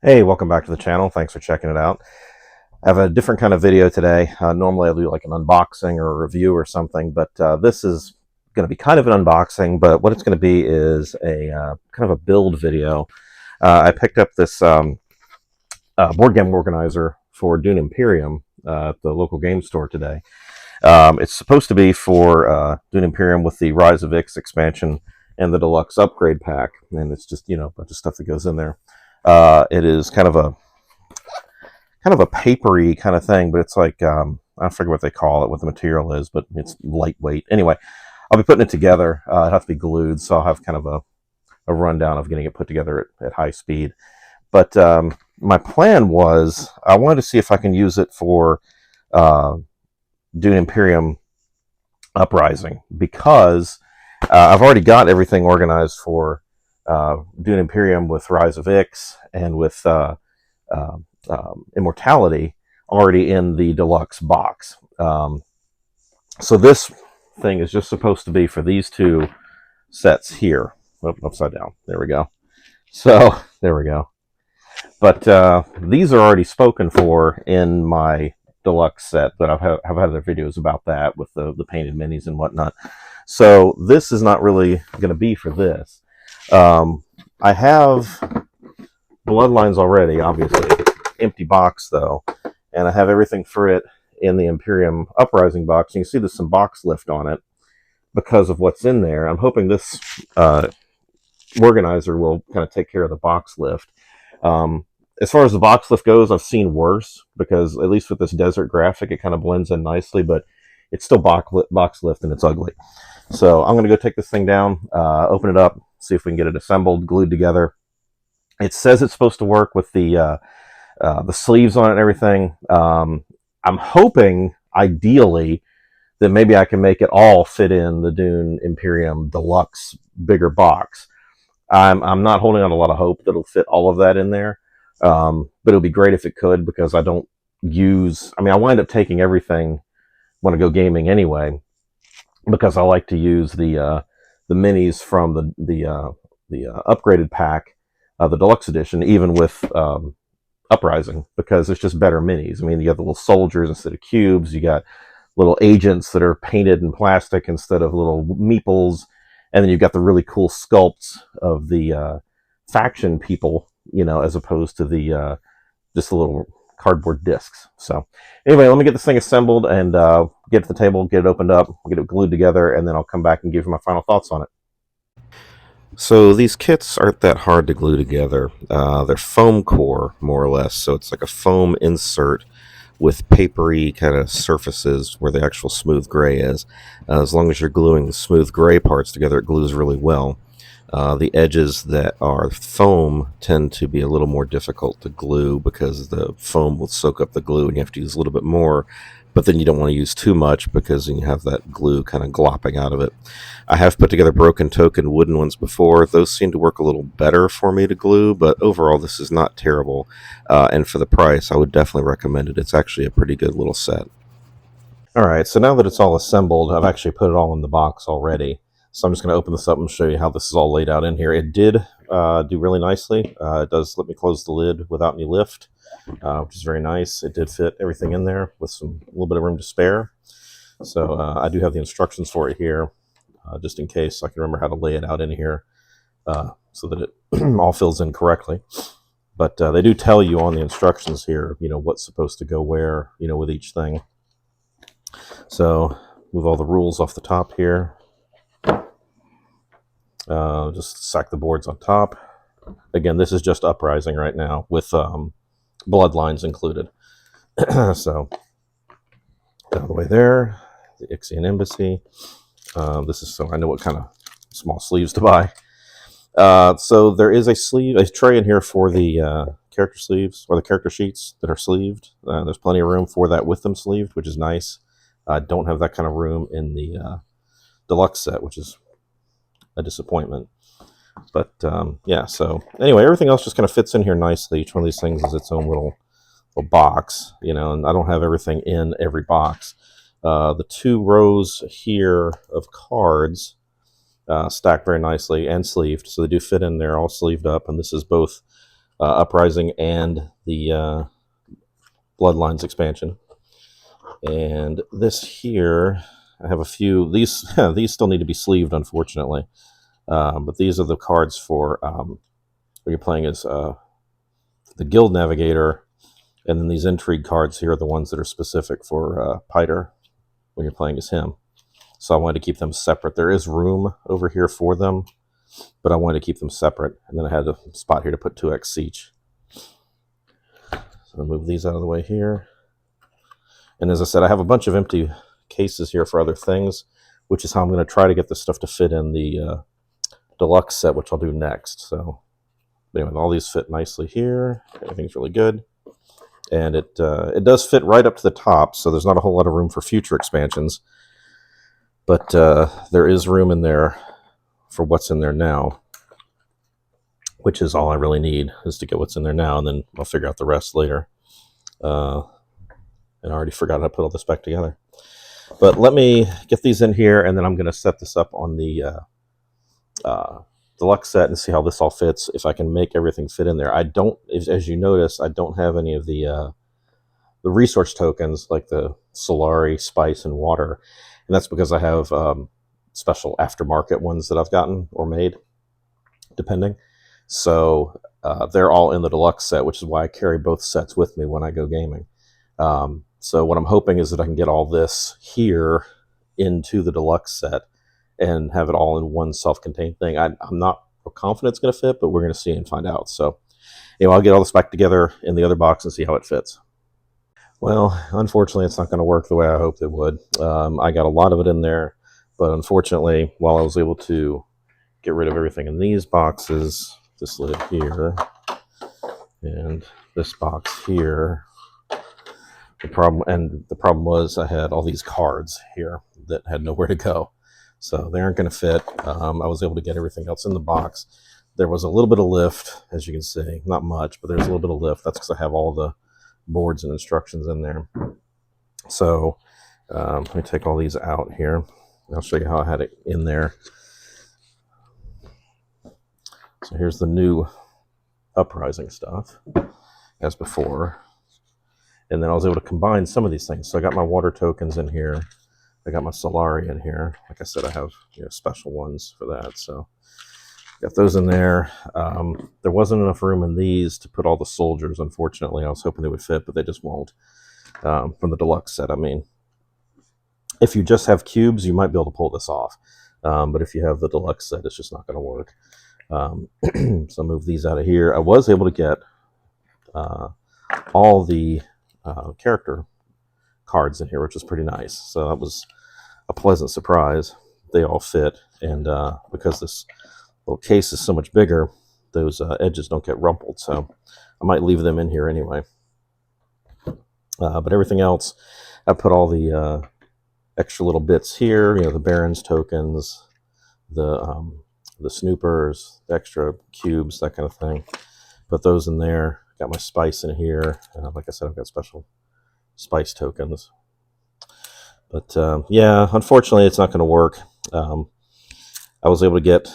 Hey, welcome back to the channel. Thanks for checking it out. I have a different kind of video today. Normally I'll do like an unboxing or a review or something, but this is going to be kind of an unboxing, but what it's going to be is a kind of a build video. I picked up this board game organizer for Dune Imperium at the local game store today. It's supposed to be for Dune Imperium with the Rise of Ix expansion and the Deluxe Upgrade pack, and it's just, a bunch of stuff that goes in there. It is kind of a papery kind of thing, but it's like I forget what they call it, what the material is, but it's lightweight. Anyway, I'll be putting it together. It'll have to be glued, so I'll have kind of a rundown of getting it put together at high speed. But my plan was I wanted to see if I can use it for Dune Imperium Uprising, because I've already got everything organized for Dune Imperium with Rise of Ix and with Immortality already in the deluxe box. So this thing is just supposed to be for these two sets here. Oh, upside down. There we go. So there we go. But these are already spoken for in my deluxe set, but I've had other videos about that with the painted minis and whatnot. So this is not really going to be for this. I have Bloodlines already, obviously. Empty box, though. And I have everything for it in the Imperium Uprising box. And you can see there's some box lift on it because of what's in there. I'm hoping this organizer will kind of take care of the box lift. As far as the box lift goes, I've seen worse, because at least with this desert graphic, it kind of blends in nicely, but it's still box lift and it's ugly. So I'm going to go take this thing down, open it up, see if we can get it assembled, glued together. It says it's supposed to work with the sleeves on it and everything. I'm hoping, ideally, that maybe I can make it all fit in the Dune Imperium Deluxe bigger box. I'm not holding on a lot of hope that it'll fit all of that in there, but it would be great if it could, because I don't use... I wind up taking everything when I go gaming anyway, because I like to use the minis from the upgraded pack, the deluxe edition, even with Uprising, because it's just better minis. You got the little soldiers instead of cubes. You got little agents that are painted in plastic instead of little meeples, and then you've got the really cool sculpts of the faction people, as opposed to the just the little cardboard discs. So anyway, let me get this thing assembled and get to the table, get it opened up, get it glued together, and then I'll come back and give you my final thoughts on it. So these kits aren't that hard to glue together. They're foam core, more or less, so it's like a foam insert with papery kind of surfaces where the actual smooth gray is. As long as you're gluing the smooth gray parts together, it glues really well. The edges that are foam tend to be a little more difficult to glue, because the foam will soak up the glue and you have to use a little bit more, but then you don't want to use too much, because then you have that glue kind of glopping out of it. I have put together broken token wooden ones before. Those seem to work a little better for me to glue, but overall this is not terrible. And for the price, I would definitely recommend it. It's actually a pretty good little set. Alright, so now that it's all assembled, I've actually put it all in the box already. So I'm just going to open this up and show you how this is all laid out in here. It did do really nicely. It does let me close the lid without any lift, which is very nice. It did fit everything in there with a little bit of room to spare. So I do have the instructions for it here, just in case I can remember how to lay it out in here, so that it all fills in correctly. But they do tell you on the instructions here, what's supposed to go where, with each thing. So move all the rules off the top here. Just stack the boards on top. Again, this is just Uprising right now, with Bloodlines included. So, out of the way there, the Ixian Embassy. This is so I know what kind of small sleeves to buy. So there is a tray in here for the character sleeves, or the character sheets that are sleeved. There's plenty of room for that with them sleeved, which is nice. I don't have that kind of room in the deluxe set, which is a disappointment. But yeah, so anyway, everything else just kind of fits in here nicely. Each one of these things is its own little box, and I don't have everything in every box. The two rows here of cards stacked very nicely and sleeved, so they do fit in there all sleeved up. And this is both Uprising and the Bloodlines expansion. And this here, I have a few. These these still need to be sleeved, unfortunately. But these are the cards for when you're playing as the Guild Navigator, and then these intrigue cards here are the ones that are specific for Piter when you're playing as him. So I wanted to keep them separate. There is room over here for them, but I wanted to keep them separate. And then I had a spot here to put 2x each. So I'll move these out of the way here. And as I said, I have a bunch of empty cases here for other things, which is how I'm going to try to get this stuff to fit in the deluxe set, which I'll do next. So anyway, all these fit nicely here. Everything's really good. And it does fit right up to the top, so there's not a whole lot of room for future expansions. But there is room in there for what's in there now, which is all I really need, is to get what's in there now, and then I'll figure out the rest later. And I already forgot how to put all this back together. But let me get these in here, and then I'm going to set this up on the deluxe set and see how this all fits, if I can make everything fit in there. I don't, as you notice, I don't have any of the resource tokens like the Solari, Spice, and Water. And that's because I have special aftermarket ones that I've gotten or made, depending. So they're all in the deluxe set, which is why I carry both sets with me when I go gaming. So what I'm hoping is that I can get all this here into the deluxe set and have it all in one self-contained thing. I'm not confident it's going to fit, but we're going to see and find out. So anyway, I'll get all this back together in the other box and see how it fits. Well, unfortunately, it's not going to work the way I hoped it would. I got a lot of it in there, but unfortunately, while I was able to get rid of everything in these boxes, this lid here, and this box here, the problem was I had all these cards here that had nowhere to go. So they aren't going to fit. I was able to get everything else in the box. There was a little bit of lift, as you can see. Not much, but there's a little bit of lift. That's because I have all the boards and instructions in there. So let me take all these out here. I'll show you how I had it in there. So here's the new Uprising stuff, as before. And then I was able to combine some of these things. So I got my water tokens in here. I got my Solari in here. Like I said, I have special ones for that. So got those in there. There wasn't enough room in these to put all the soldiers, unfortunately. I was hoping they would fit, but they just won't. From the deluxe set, I mean. If you just have cubes, you might be able to pull this off. But if you have the deluxe set, it's just not going to work. So I'll move these out of here. I was able to get all the character cards in here, which was pretty nice. So that was a pleasant surprise. They all fit, and because this little case is so much bigger, those edges don't get rumpled. So I might leave them in here anyway. But everything else, I put all the extra little bits here. The Baron's tokens, the snoopers, the extra cubes, that kind of thing. Put those in there. Got my spice in here. Like I said, I've got special spice tokens. But yeah, unfortunately, it's not going to work. I was able to get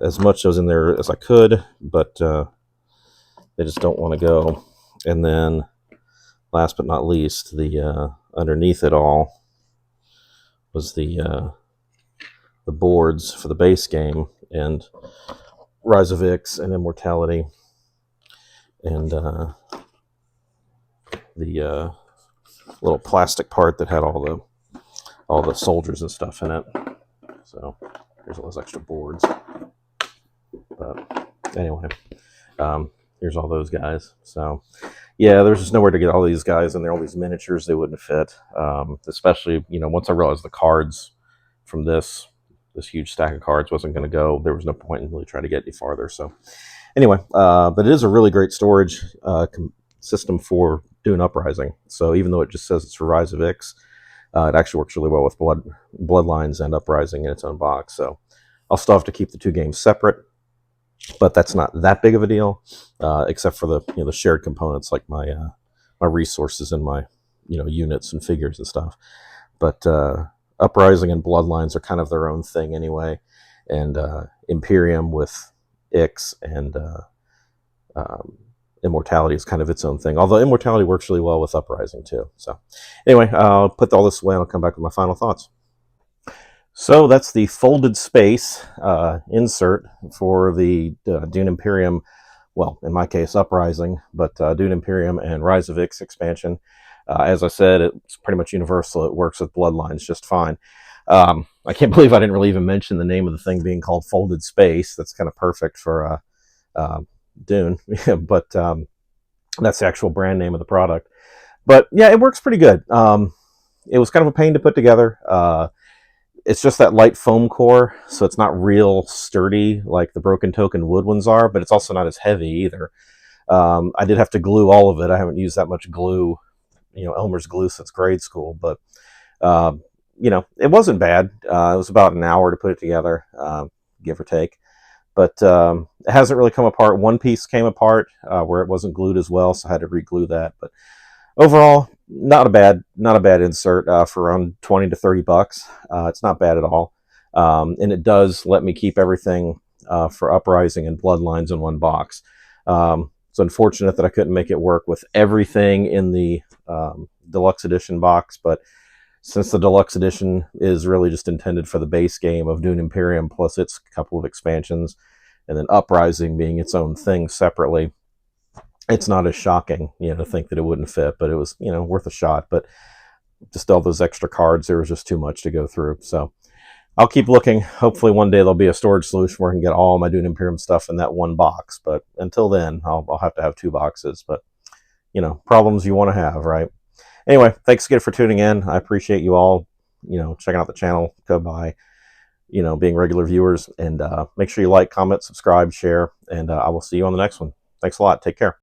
as much as in there as I could, but they just don't want to go. And then, last but not least, the underneath it all was the boards for the base game and Rise of Ix and Immortality, and the little plastic part that had all the soldiers and stuff in it. So here's all those extra boards. But anyway, here's all those guys. So yeah, there's just nowhere to get all these guys in there. All these miniatures, they wouldn't fit. Especially once I realized the cards from this huge stack of cards wasn't going to go, there was no point in really trying to get any farther. So anyway, but it is a really great storage system for Dune Uprising. So even though it just says it's for Rise of Ix, it actually works really well with Bloodlines and Uprising in its own box. So I'll still have to keep the two games separate, but that's not that big of a deal, except for the shared components like my resources and my units and figures and stuff. But Uprising and Bloodlines are kind of their own thing anyway, and Imperium with Ix and Immortality is kind of its own thing. Although Immortality works really well with Uprising too. So anyway, I'll put all this away and I'll come back with my final thoughts. So that's the folded space insert for the Dune Imperium. Well, in my case, Uprising, but Dune Imperium and Rise of Ix expansion. As I said, it's pretty much universal. It works with Bloodlines just fine. I can't believe I didn't really even mention the name of the thing being called Folded Space. That's kind of perfect for Dune, but that's the actual brand name of the product. But yeah, it works pretty good. It was kind of a pain to put together. It's just that light foam core, so it's not real sturdy like the Broken Token wood ones are, but it's also not as heavy either. I did have to glue all of it. I haven't used that much glue, Elmer's glue since grade school, but uh, it wasn't bad. It was about an hour to put it together, give or take. But it hasn't really come apart. One piece came apart where it wasn't glued as well, so I had to re-glue that. But overall, not a bad insert for around 20 to 30 bucks. It's not bad at all, and it does let me keep everything for Uprising and Bloodlines in one box. It's unfortunate that I couldn't make it work with everything in the deluxe edition box, but since the deluxe edition is really just intended for the base game of Dune Imperium plus its couple of expansions, and then Uprising being its own thing separately, it's not as shocking, to think that it wouldn't fit, but it was, worth a shot. But just all those extra cards, there was just too much to go through. So I'll keep looking. Hopefully one day there'll be a storage solution where I can get all my Dune Imperium stuff in that one box. But until then, I'll have to have two boxes. But, problems you want to have, right? Anyway, thanks again for tuning in. I appreciate you all, checking out the channel, come by, being regular viewers. And make sure you like, comment, subscribe, share, and I will see you on the next one. Thanks a lot. Take care.